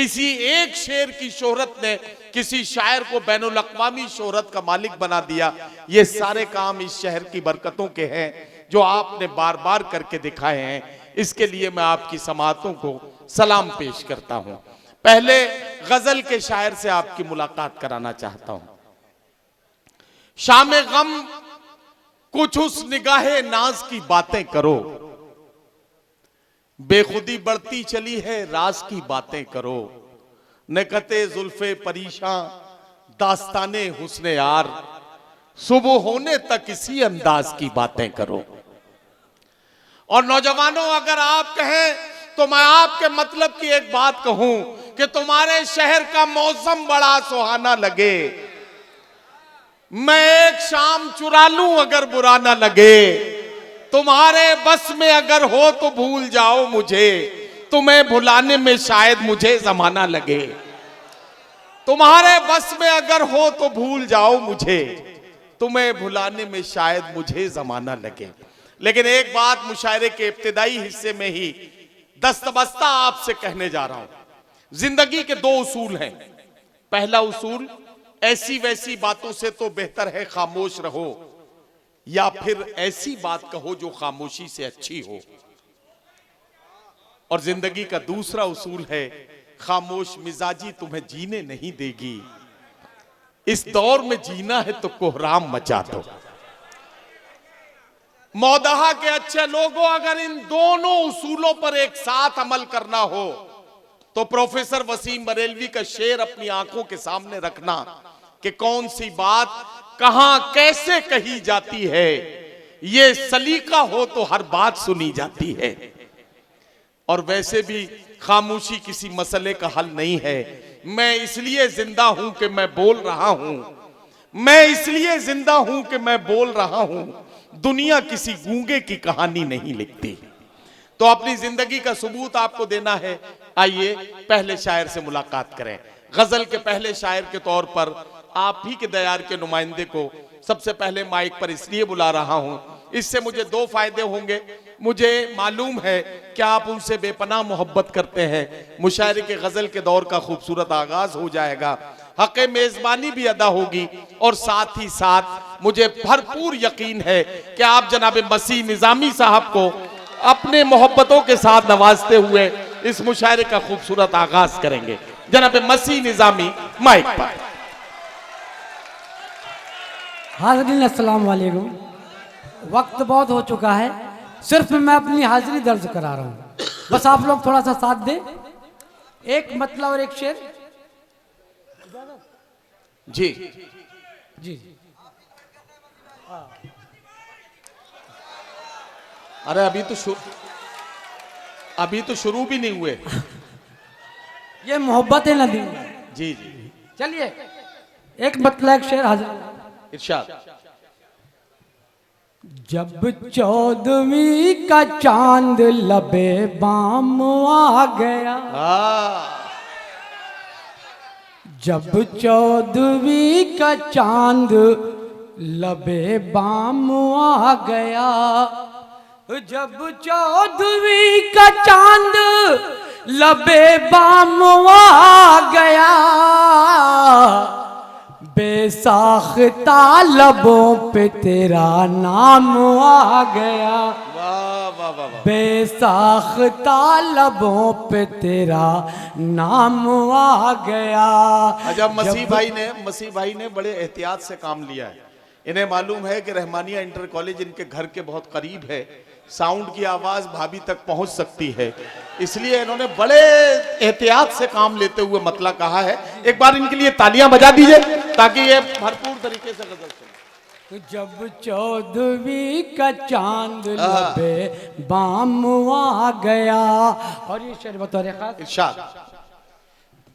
किसी एक शेर की शोहरत ने किसी शायर को बैनुल अक़वामी शोहरत का मालिक बना दिया। ये सारे काम इस शहर की बरकतों के हैं जो आपने बार बार करके दिखाए हैं। इसके लिए मैं आपकी समाअतों को सलाम पेश करता हूं। पहले गजल के शायर से आपकी मुलाकात कराना चाहता हूं। शामे गम कुछ उस निगाहे नाज की बातें करो, बेखुदी बढ़ती चली है राज की बातें करो, नकते जुल्फे परीशां दास्ताने हुस्ने यार, सुबह होने तक इसी अंदाज की बातें करो। और नौजवानों, अगर आप कहें तो मैं आपके मतलब की एक बात कहूं कि तुम्हारे शहर का मौसम बड़ा सुहाना लगे, मैं एक शाम चुरा लूं अगर बुरा ना लगे, तुम्हारे बस में अगर हो तो भूल जाओ मुझे, तुम्हें भुलाने में शायद मुझे जमाना लगे। तुम्हारे बस में अगर हो तो भूल जाओ मुझे, तुम्हें भुलाने में शायद मुझे जमाना लगे। लेकिन एक बात मुशायरे के इब्तिदाई हिस्से में ही दस्तबस्ता आपसे कहने जा रहा हूं। जिंदगी के दो उसूल हैं। पहला उसूल, ऐसी वैसी बातों से तो बेहतर है खामोश रहो, या फिर ऐसी बात कहो जो खामोशी से अच्छी हो। और जिंदगी का दूसरा उसूल है, खामोश मिजाजी तुम्हें जीने नहीं देगी, इस दौर में जीना है तो कोहराम मचा दो। मौदहा के अच्छे लोगों, अगर इन दोनों उसूलों पर एक साथ अमल करना हो तो प्रोफेसर वसीम बरेलवी का शेर अपनी आंखों के सामने रखना कि कौन सी बात कहां कैसे कही जाती है, ये सलीका हो तो हर बात सुनी जाती है। और वैसे भी खामोशी किसी मसले का हल नहीं है। मैं इसलिए जिंदा हूं कि मैं बोल रहा हूं, मैं इसलिए जिंदा हूं कि मैं बोल रहा हूं, दुनिया किसी गूंगे की कहानी नहीं लिखती। तो अपनी जिंदगी का सबूत आपको देना है। आइए पहले शायर से मुलाकात करें। गजल के पहले शायर के तौर पर आप ही के दयार के नुमाइंदे को सबसे पहले माइक पर इसलिए बुला रहा हूं, इससे मुझे दो फायदे होंगे। मुझे मालूम है कि आप उनसे बेपनाह मोहब्बत करते हैं। मुशायरे के गजल के दौर का खूबसूरत आगाज हो जाएगा, हक़े मेजबानी भी अदा होगी, और साथ ही साथ मुझे भरपूर यकीन है कि आप जनाब मसीह निजामी साहब को अपने मोहब्बतों के साथ नवाजते हुए इस मुशायरे का खूबसूरत आगाज करेंगे। जनाब मसीह निजामी माइक पर। हाज़रीन अस्सलाम वालेकुम। वक्त बहुत हो चुका है, सिर्फ मैं अपनी हाजिरी दर्ज करा रहा हूँ, बस आप लोग थोड़ा सा साथ दें। एक मतला और एक शेर। जी जी। अरे अभी तो शुरू भी नहीं हुए। ये मोहब्बत है नदी। जी जी, चलिए एक मतला एक शेर हाजिर। इरशाद। जब 14वीं का चांद लबे बाम आ गया, जब 14वीं का चांद लबे बाम आ गया, जब 14वीं का चांद लबे बाम आ गया, बेसाख्ता लबों पे तेरा नाम आ गया। वाह वाह वाह। बेसाख्ता लबों पे तेरा नाम आ गया। अच्छा, मसीह भाई ने बड़े एहतियात से काम लिया है। इन्हें मालूम है कि रहमानिया इंटर कॉलेज इनके घर के बहुत करीब है, साउंड की आवाज भाभी तक पहुंच सकती है, इसलिए इन्होंने बड़े एहतियात से काम लेते हुए मतला कहा है। एक बार इनके लिए तालियां बजा दीजिए ताकि ये भरपूर तरीके से गजल सुने। जब 14वीं का चांद लबे बाम आ गया। और ये शेर बतौर खास इरशाद।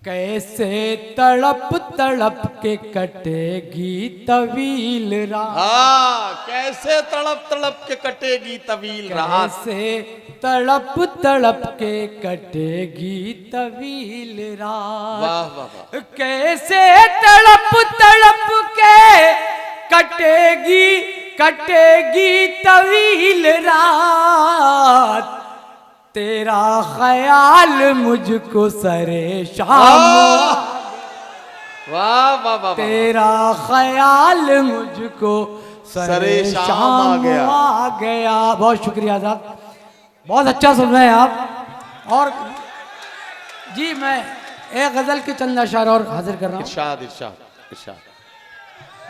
कैसे तड़प तड़प के कटेगी तवील रात, कैसे तड़प तड़प के कटेगी तवील रात, कैसे तड़प तड़प के कटेगी तवील रात, वाह वाह वाह। कैसे तड़प तड़प के कटेगी तवील रात, तेरा ख्याल मुझको सरे शाम, वाह वाह वाह, तेरा ख्याल मुझको सरे शाम आ गया। बहुत शुक्रिया साहब, बहुत अच्छा सुन रहे हैं आप। और जी मैं एक गजल के चंद अशार और हाजिर कर रहा हूँ। इरशाद इरशाद इरशाद।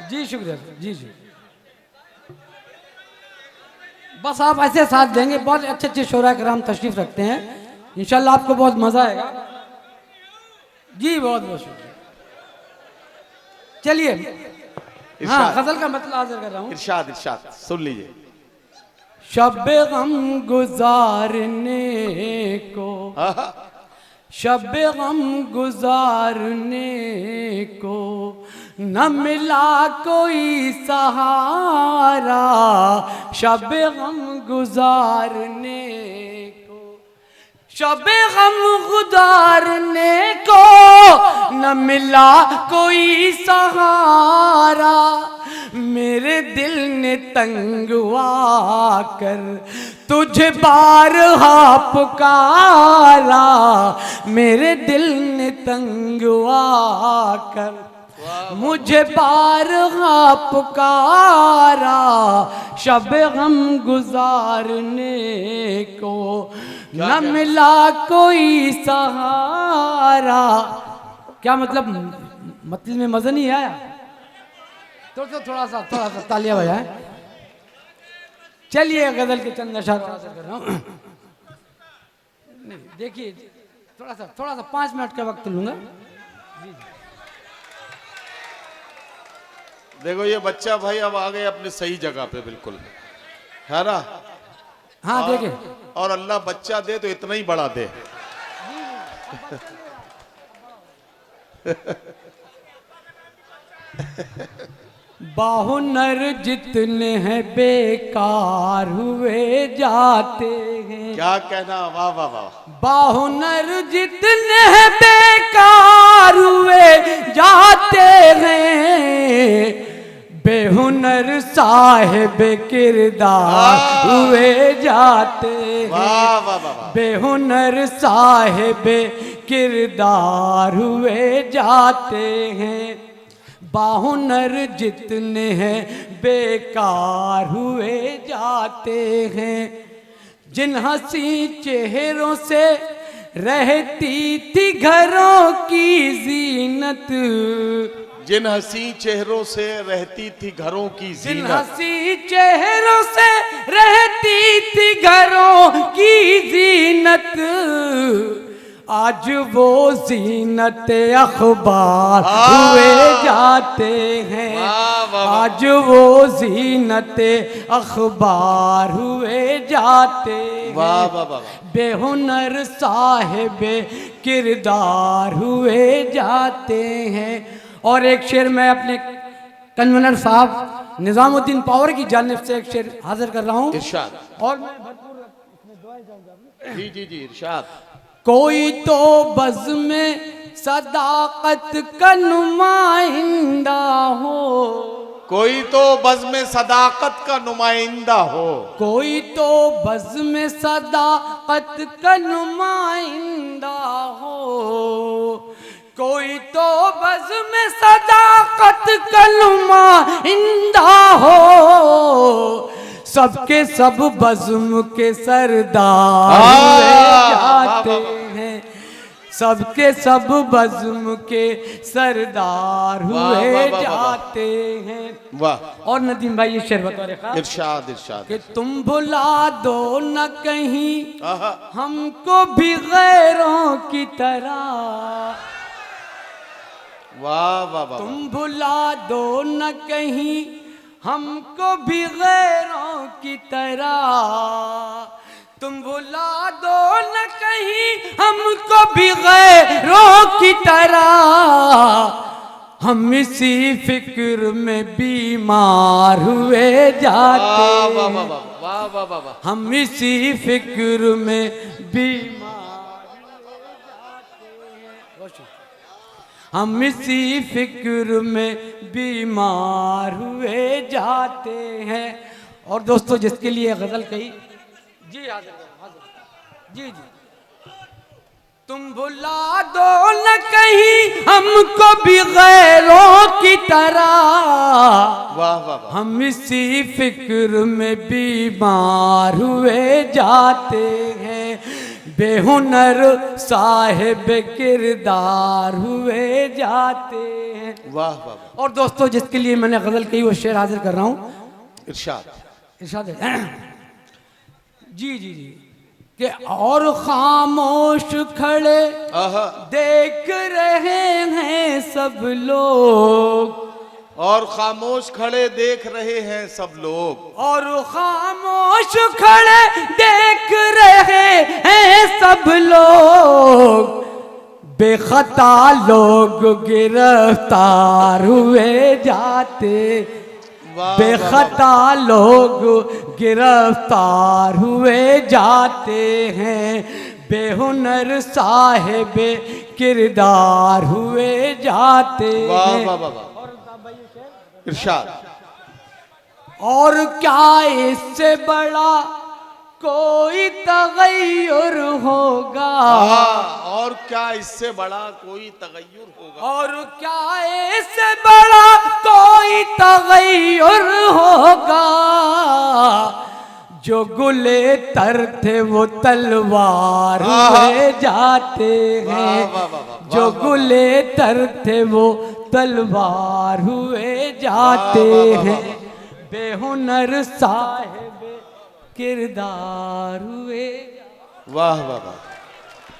जी शुक्रिया जी जी, बस आप ऐसे साथ देंगे। बहुत अच्छे अच्छे शोरा कराम तशरीफ रखते हैं, इंशाल्लाह आपको बहुत मजा आएगा। जी बहुत बहुत शुक्रिया। चलिए हाँ, गजल का मतलब हाजिर कर रहा हूँ। इरशाद इरशाद सुन लीजिए। शब गम गुजारने को, शब गम गुजारने को न मिला कोई सहारा, शब गम गुजारने को, शब गम गुजारने को न मिला कोई सहारा, मेरे दिल ने तंग आकर तुझे बारहा पुकारा, मेरे दिल ने तंग आकर मुझे बारहा पुकारा, शब गम गुजारने को न मिला कोई सहारा। क्या मतलब में मजा नहीं आया? तो थोड़ा सा तालियां बजाएं। चलिए गजल के चंद अशार हासिल कर रहा हूँ। नहीं देखिए, थोड़ा सा 5 मिनट का वक्त लूंगा। देखो ये बच्चा भाई अब आ गए अपने सही जगह पे, बिल्कुल है ना? हाँ देखिए, और अल्लाह बच्चा दे तो इतना ही बड़ा दे। बाहुनर जितने हैं बेकार हुए जाते हैं। क्या कहना, वाह वाह वाह। बाहुनर जितने हैं बेकार हुए जाते हैं, बेहुनर साहिब किरदार हुए जाते हैं। वाह वाह वाह। बेहुनर साहिब किरदार हुए जाते हैं, बाहुनर जितने हैं बेकार हुए जाते हैं। जिन हंसी चेहरों से रहती थी घरों की जीनत, जिन हंसी चेहरों से रहती थी घरों की जिन जीनत, हंसी चेहरों से रहती थी घरों की जीनत, आज वो जीनत अखबार हुए जाते हैं। आज वो जीनत अखबार हुए जाते हैं। बेहुनर साहिब किरदार हुए जाते हैं। और एक शेर मैं अपने कन्वीनर साहब निजामुद्दीन पावर की जानिब से एक शेर हाजिर कर रहा हूँ। इरशाद। और मैं भरपूर इसमें दुआएं चाहूंगा। जी जी जी, इरशाद। कोई तो बज़्म में सदाकत का नुमाइंदा हो, कोई तो बज़्म में सदाकत का नुमाइंदा हो, कोई तो बज़्म में सदाकत का नुमाइंदा हो, कोई तो बज़्म में सदाकत का नुमाइंदा हो, सबके सब बज़्म के सरदार हुए जाते हैं। सबके सब बज़्म के सरदार हुए जाते हैं। वाह। और नदीम भाई ये शेर बतौर खास इरशाद इरशाद। कि तुम भुला दो न कहीं हमको भी गैरों की तरह, वाह वाह वाह। तुम भुला दो न कहीं हमको भी गैरों की तरह, तुम भुला दो न कहीं हमको भी गैरों की तरह, हम इसी फिक्र में बीमार हुए जाते हैं। वाह वाह वाह। हम इसी फिक्र में बीमार हुए जाते हैं। हम इसी फिक्र में बीमार हुए जाते हैं। और दोस्तों जिसके लिए गजल कही, जी हाजिर जी जी। तुम भुला दो न कहीं हमको भी गैरों की तरह, वाह वाह वाह। हम इसी फिक्र में बीमार हुए जाते हैं, बेहुनर साहिब किरदार हुए जाते हैं। वाह वाह वाह। और दोस्तों जिसके लिए मैंने गजल कही वो शेर हाजिर कर रहा हूँ। इरशाद। इरशाद है। जी जी जी कि और खामोश खड़े आहा। देख रहे हैं सब लोग, और खामोश खड़े देख रहे हैं सब लोग, और खामोश खड़े देख रहे हैं सब लोग, बेखता लोग गिरफ्तार हुए जाते, वाह, बेखता लोग गिरफ्तार हुए जाते हैं, बेहुनर साहिब किरदार हुए जाते वाह हैं। वाह वाह वाह। इरशाद। और क्या इससे बड़ा कोई तगय्युर होगा, और क्या इससे बड़ा कोई तगय्युर होगा, और क्या इससे बड़ा कोई तगय्युर होगा, जो गुले तर थे वो तलवार हुए जाते हैं, वाह, वाह, वाह, वाह, जो वाह, गुले तर थे वो तलवार हुए जाते वाह, वाह, वाह, हैं, बेहुनर साहिब किरदार हुए। वाह वाह वाह।